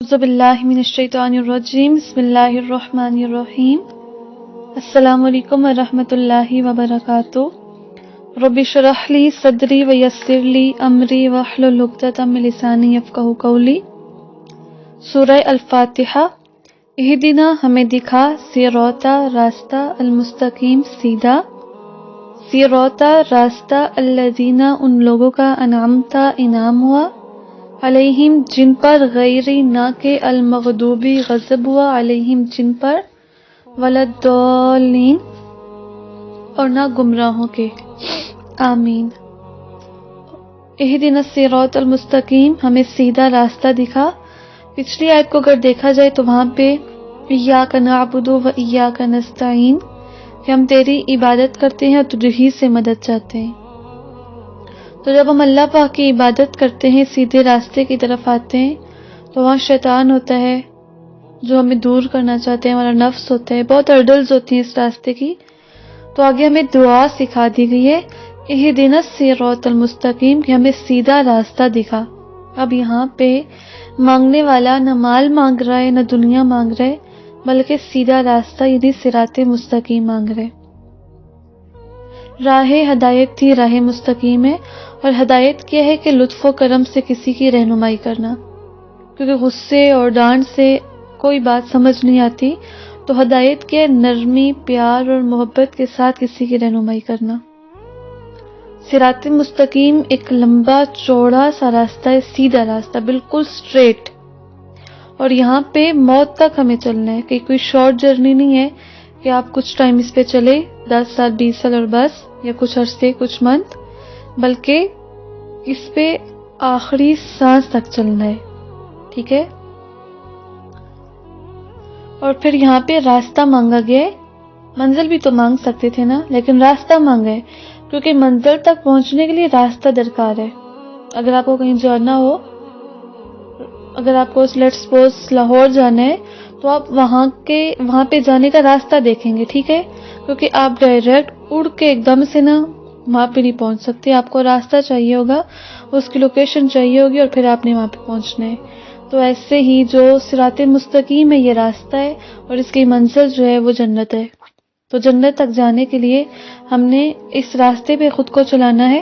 اعوذ باللہ من الشیطان الرجیم بسم اللہ الرحمن الرحیم السلام علیکم ورحمۃ اللہ وبرکاتہ رب اشرح لی صدری ویسر لی امری واحلل عقدۃ من لسانی یفقہوا قولی۔ سورہ الفاتحہ۔ اہدنا ہمیں دکھا، صراط راستہ، المستقیم سیدھا، صراط راستہ، الذین ان لوگوں کا، انعمت انعام ہوا، علیہم جن پر، غیری نہ کہ، المغضوبی غضب ہوا، علیہم جن پر، ولدالین اور نہ گمراہوں کے، آمین۔ اہدنا الصراط المستقیم، ہمیں سیدھا راستہ دکھا۔ پچھلی آیت کو اگر دیکھا جائے تو وہاں پہ ایاک نعبد و ایاک نستعین کہ ہم تیری عبادت کرتے ہیں اور تجھ ہی سے مدد چاہتے ہیں۔ تو جب ہم اللہ پاک کی عبادت کرتے ہیں، سیدھے راستے کی طرف آتے ہیں، تو وہاں شیطان ہوتا ہے جو ہمیں دور کرنا چاہتے ہیں، ہمارا نفس ہوتا ہے، بہت ہرڈلز ہوتی ہیں اس راستے کی۔ تو آگے ہمیں دعا سکھا دی گئی ہے، اہدنا الصراط المستقیم کہ ہمیں سیدھا راستہ دکھا۔ اب یہاں پہ مانگنے والا نہ مال مانگ رہا ہے نہ دنیا مانگ رہا ہے، بلکہ سیدھا راستہ یعنی صراط مستقیم مانگ رہے۔ راہ ہدایت تھی، راہ مستقیم ہے، اور ہدایت کیا ہے کہ لطف و کرم سے کسی کی رہنمائی کرنا، کیونکہ غصے اور ڈانٹ سے کوئی بات سمجھ نہیں آتی۔ تو ہدایت کیا ہے؟ نرمی، پیار اور محبت کے ساتھ کسی کی رہنمائی کرنا۔ صراط مستقیم ایک لمبا چوڑا سا راستہ ہے، سیدھا راستہ، بالکل سٹریٹ، اور یہاں پہ موت تک ہمیں چلنا ہے، کہ کوئی شارٹ جرنی نہیں ہے کہ آپ کچھ ٹائم اس پہ چلے، 10 سال 20 سال اور بس، یا کچھ عرصے کچھ منتھ، بلکہ اس پہ آخری سانس تک چلنا ہے، ٹھیک ہے۔ اور پھر یہاں پہ راستہ مانگا گیا ہے، منزل بھی تو مانگ سکتے تھے نا، لیکن راستہ مانگا ہے کیونکہ منزل تک پہنچنے کے لیے راستہ درکار ہے۔ اگر آپ کو کہیں جانا ہو، اگر آپ کو لیٹ سپوز لاہور جانا ہے، تو آپ وہاں پہ جانے کا راستہ دیکھیں گے، ٹھیک ہے، کیونکہ آپ ڈائریکٹ اڑ کے ایک دم سے نا وہاں پہ نہیں پہنچ سکتے، آپ کو راستہ چاہیے ہوگا، اس کی لوکیشن چاہیے ہوگی، اور پھر آپ نے وہاں پہ پہنچنا ہے۔ تو ایسے ہی جو صراط مستقیم ہے یہ راستہ ہے، اور اس کی منزل جو ہے وہ جنت ہے۔ تو جنت تک جانے کے لیے ہم نے اس راستے پہ خود کو چلانا ہے،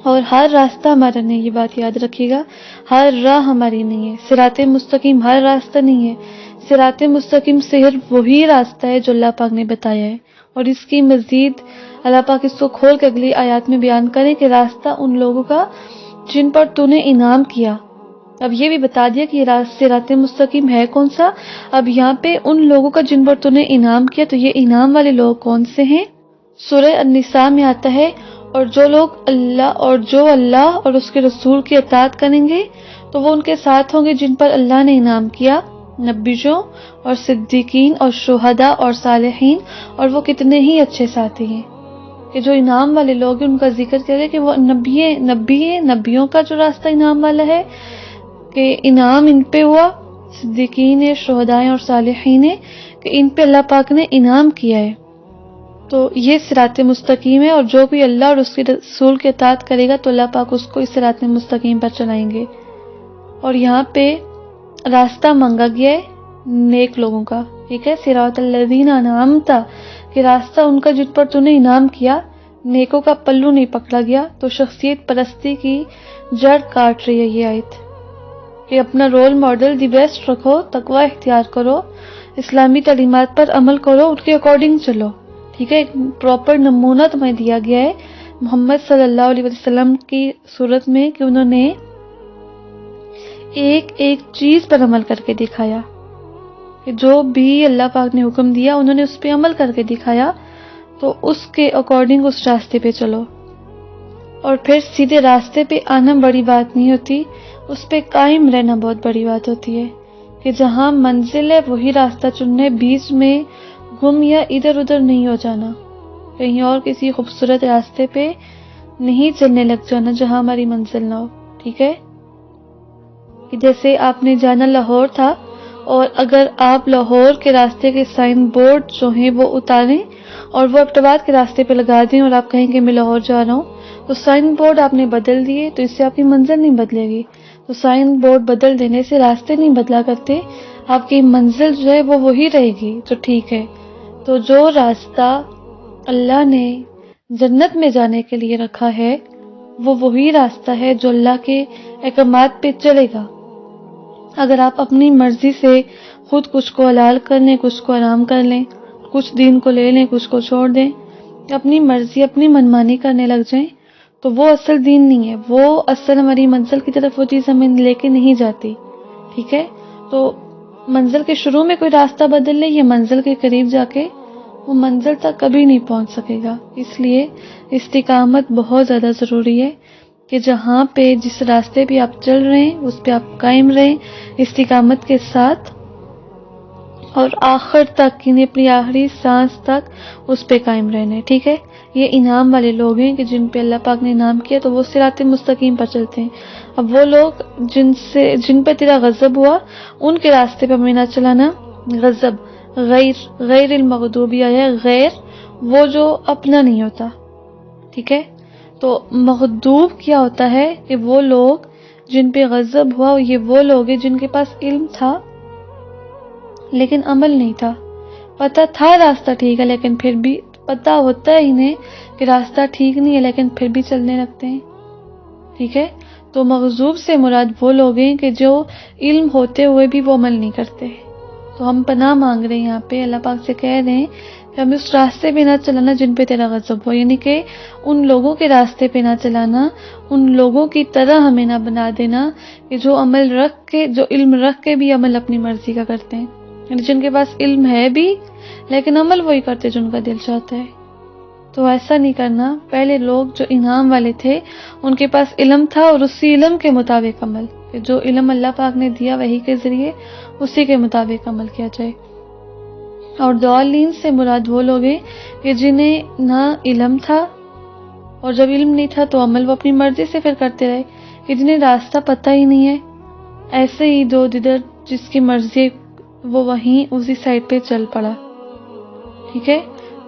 اور ہر راستہ ہمارا نہیں، یہ بات یاد رکھیے گا، ہر راہ ہماری نہیں ہے۔ صراط مستقیم ہر راستہ نہیں ہے، صراط مستقیم صرف وہی راستہ ہے جو اللہ پاک نے بتایا ہے، اور اس کی مزید اللہ پاک اس کو کھول کے اگلی آیات میں بیان کریں کہ راستہ ان لوگوں کا جن پر تو نے انعام کیا۔ اب یہ بھی بتا دیا کہ یہ صراط مستقیم ہے کون سا۔ اب یہاں پہ ان لوگوں کا جن پر تو نے انعام کیا، تو یہ انعام والے لوگ کون سے ہیں؟ سورہ النساء میں آتا ہے، اور جو لوگ اللہ اور اس کے رسول کی اطاعت کریں گے تو وہ ان کے ساتھ ہوں گے جن پر اللہ نے انعام کیا، نبیوں اور صدیقین اور شہداء اور صالحین، اور وہ کتنے ہی اچھے ساتھی ہیں۔ کہ جو انعام والے لوگ ہیں ان کا ذکر کرے کہ وہ نبیوں کا جو راستہ انعام والا ہے، کہ انعام ان پہ ہوا، صدیقین ہے، شہداء اور صالحین ہے، کہ ان پہ اللہ پاک نے انعام کیا ہے۔ تو یہ صراط مستقیم ہے، اور جو بھی اللہ اور اس کے رسول کی اطاعت کرے گا تو اللہ پاک اس کو اس صراط مستقیم پر چلائیں گے۔ اور یہاں پہ راستہ مانگا گیا ہے نیک لوگوں کا، ٹھیک ہے، صراط الذین انعمت، کہ راستہ ان کا جن پر تو نے انعام کیا، نیکوں کا پلو نہیں پکڑا گیا۔ تو شخصیت پرستی کی جڑ کاٹ رہی ہے یہ آیت، کہ اپنا رول ماڈل دی بیسٹ رکھو، تقوی اختیار کرو، اسلامی تعلیمات پر عمل کرو، ان کے اکارڈنگ چلو، ٹھیک ہے۔ ایک پراپر نمونہ تمہیں دیا گیا ہے محمد صلی اللہ علیہ وسلم کی صورت میں، کہ انہوں نے ایک چیز پر عمل کر کے دکھایا، کہ جو بھی اللہ پاک نے حکم دیا انہوں نے اس پہ عمل کر کے دکھایا۔ تو اس کے اکارڈنگ اس راستے پہ چلو، اور پھر سیدھے راستے پہ آنا بڑی بات نہیں ہوتی، اس پہ قائم رہنا بہت بڑی بات ہوتی ہے، کہ جہاں منزل ہے وہی راستہ چننا ہے، بیچ میں گم یا ادھر ادھر نہیں ہو جانا، کہیں اور کسی خوبصورت راستے پہ نہیں چلنے لگ جانا جہاں ہماری منزل نہ ہو، ٹھیک ہے۔ کہ جیسے آپ نے جانا لاہور تھا، اور اگر آپ لاہور کے راستے کے سائن بورڈ جو ہیں وہ اتاریں اور وہ ایبٹ کے راستے پہ لگا دیں، اور آپ کہیں کہ میں لاہور جا رہا ہوں، تو سائن بورڈ آپ نے بدل دیے تو اس سے آپ کی منزل نہیں بدلے گی۔ تو تو سائن بورڈ بدل دینے سے راستے نہیں بدلا کرتے، آپ کی منزل جو ہے وہ وہی رہے گی تو ٹھیک ہے۔ تو جو راستہ اللہ نے جنت میں جانے کے لیے رکھا ہے وہ وہی راستہ ہے جو اللہ کے احکامات پہ چلے گا۔ اگر آپ اپنی مرضی سے خود کچھ کو حلال کر لیں، کچھ کو حرام کر لیں، کچھ دین کو لے لیں، کچھ کو چھوڑ دیں، اپنی مرضی اپنی منمانی کرنے لگ جائیں، تو وہ اصل دین نہیں ہے، وہ اصل ہماری منزل کی طرف وہ چیز ہمیں لے کے نہیں جاتی، ٹھیک ہے؟ تو منزل کے شروع میں کوئی راستہ بدل لے، یہ منزل کے قریب جا کے وہ منزل تک کبھی نہیں پہنچ سکے گا۔ اس لیے استقامت بہت زیادہ ضروری ہے کہ جہاں پہ جس راستے پہ آپ چل رہے ہیں اس پہ آپ قائم رہیں استقامت کے ساتھ، اور آخر تک یعنی اپنی آخری سانس تک اس پہ قائم رہنا، ٹھیک ہے؟ یہ انعام والے لوگ ہیں کہ جن پہ اللہ پاک نے انعام کیا تو وہ صراط مستقیم پر چلتے ہیں۔ اب وہ لوگ جن پہ تیرا غضب ہوا ان کے راستے پہ ہمیں نہ چلانا۔ غضب غیر المغضوب ہے، غیر وہ جو اپنا نہیں ہوتا، ٹھیک ہے؟ تو مغضوب کیا ہوتا ہے کہ وہ لوگ جن پہ غضب ہوا، یہ وہ لوگ ہیں جن کے پاس علم تھا لیکن عمل نہیں تھا، پتہ تھا راستہ ٹھیک ہے لیکن پھر بھی پتہ ہوتا ہے انہیں کہ راستہ ٹھیک نہیں ہے لیکن پھر بھی چلنے لگتے ہیں، ٹھیک ہے؟ تو مغضوب سے مراد وہ لوگ ہیں کہ جو علم ہوتے ہوئے بھی وہ عمل نہیں کرتے۔ تو ہم پناہ مانگ رہے ہیں یہاں پہ، اللہ پاک سے کہہ رہے ہیں کہ ہمیں اس راستے پہ نہ چلانا جن پہ تیرا غضب ہو، یعنی کہ ان لوگوں کے راستے پہ نہ چلانا، ان لوگوں کی طرح ہمیں نہ بنا دینا کہ جو عمل رکھ کے، جو علم رکھ کے بھی عمل اپنی مرضی کا کرتے ہیں، یعنی جن کے پاس علم ہے بھی لیکن عمل وہی کرتے جو ان کا دل چاہتا ہے۔ تو ایسا نہیں کرنا۔ پہلے لوگ جو انعام والے تھے ان کے پاس علم تھا اور اسی علم کے مطابق عمل، کہ جو علم اللہ پاک نے دیا وحی کے ذریعے اسی کے مطابق عمل کیا جائے۔ اور ضالین سے مراد وہ لوگ ہیں کہ جنہیں نہ علم تھا اور جب علم نہیں تھا تو عمل وہ اپنی مرضی سے پھر کرتے رہے، کہ جنہیں راستہ پتہ ہی نہیں ہے، ایسے ہی دو ددر جس کی مرضی وہ وہیں اسی سائڈ پہ چل پڑا، ٹھیک ہے؟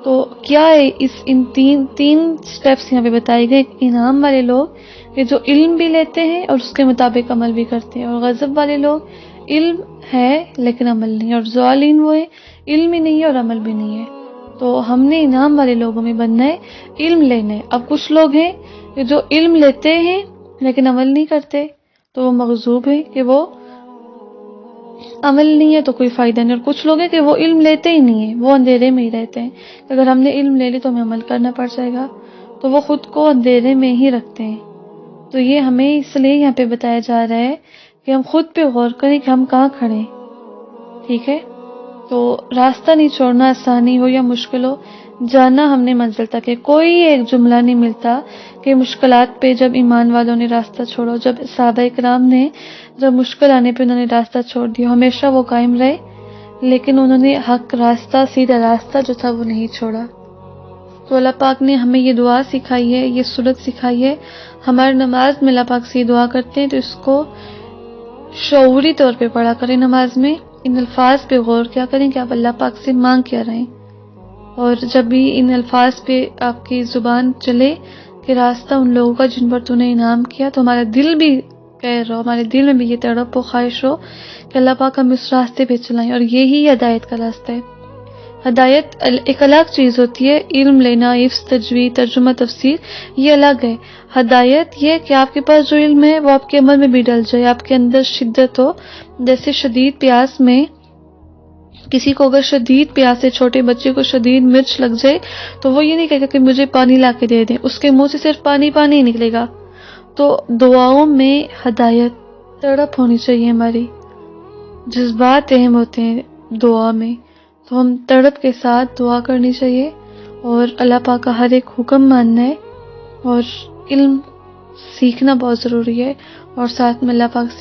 تو کیا ہے ان تین سٹیپس یہاں پہ بتائے گئے۔ انعام والے لوگ کہ جو علم بھی لیتے ہیں اور اس کے مطابق عمل بھی کرتے ہیں، اور غضب والے لوگ علم ہے لیکن عمل نہیں، اور ضالین وہ ہے علم ہی نہیں ہے اور عمل بھی نہیں ہے۔ تو ہم نے انعام والے لوگوں میں بننا ہے، علم لینا ہے۔ اب کچھ لوگ ہیں کہ جو علم لیتے ہیں لیکن عمل نہیں کرتے، تو وہ مغضوب ہیں کہ وہ عمل نہیں ہے تو کوئی فائدہ نہیں، اور کچھ لوگ ہیں کہ وہ علم لیتے ہی نہیں ہیں، وہ اندھیرے میں ہی رہتے ہیں، اگر ہم نے علم لے لی تو ہمیں عمل کرنا پڑ جائے گا، تو وہ خود کو اندھیرے میں ہی رکھتے ہیں۔ تو یہ ہمیں اس لیے یہاں پہ بتایا جا رہا ہے کہ ہم خود پہ غور کریں کہ ہم کہاں کھڑے ہیں، ٹھیک ہے؟ تو راستہ نہیں چھوڑنا، آسانی ہو یا مشکل ہو، جانا ہم نے منزل تک ہے۔ کوئی ایک جملہ نہیں ملتا کہ مشکلات پہ جب ایمان والوں نے راستہ چھوڑو، جب صحابہ کرام نے جب مشکل آنے پہ انہوں نے راستہ چھوڑ دیا، ہمیشہ وہ قائم رہے لیکن انہوں نے حق راستہ، سیدھا راستہ جو تھا وہ نہیں چھوڑا۔ تو اللہ پاک نے ہمیں یہ دعا سکھائی ہے، یہ سورت سکھائی ہے، ہماری نماز میں اللہ پاک سے یہ دعا کرتے ہیں تو اس کو شعوری طور پہ پڑھا کریں نماز میں، ان الفاظ پہ غور کیا کریں کہ آپ اللہ پاک سے مانگ کیا رہے ہیں، اور جب بھی ان الفاظ پہ آپ کی زبان چلے کہ راستہ ان لوگوں کا جن پر تو نے انعام کیا، تو ہمارا دل بھی کہہ رہا ہو، ہمارے دل میں بھی یہ تڑپ و خواہش ہو کہ اللہ پاک ہم اس راستے پہ چلائیں، اور یہی ہدایت کا راستہ ہے۔ ہدایت ایک الگ چیز ہوتی ہے، علم لینا، حفظ، تجوید، ترجمہ، تفسیر، یہ الگ ہے۔ ہدایت یہ کہ آپ کے پاس جو علم ہے وہ آپ کے عمل میں بھی ڈل جائے، آپ کے اندر شدت ہو۔ جیسے شدید پیاس میں کسی کو اگر شدید پیاس ہے، چھوٹے بچے کو شدید مرچ لگ جائے تو وہ یہ نہیں کہے گا کہ مجھے پانی لا کے دے دیں، اس کے منہ سے صرف پانی پانی ہی نکلے گا۔ تو دعاؤں میں ہدایت، تڑپ ہونی چاہیے، ہماری جذبات اہم ہوتے ہیں دعا میں، تو ہم تڑپ کے ساتھ دعا کرنی چاہیے، اور اللہ پاک کا ہر ایک حکم ماننا ہے، اور علم سیکھنا بہت ضروری ہے، اور ساتھ میں اللہ پاک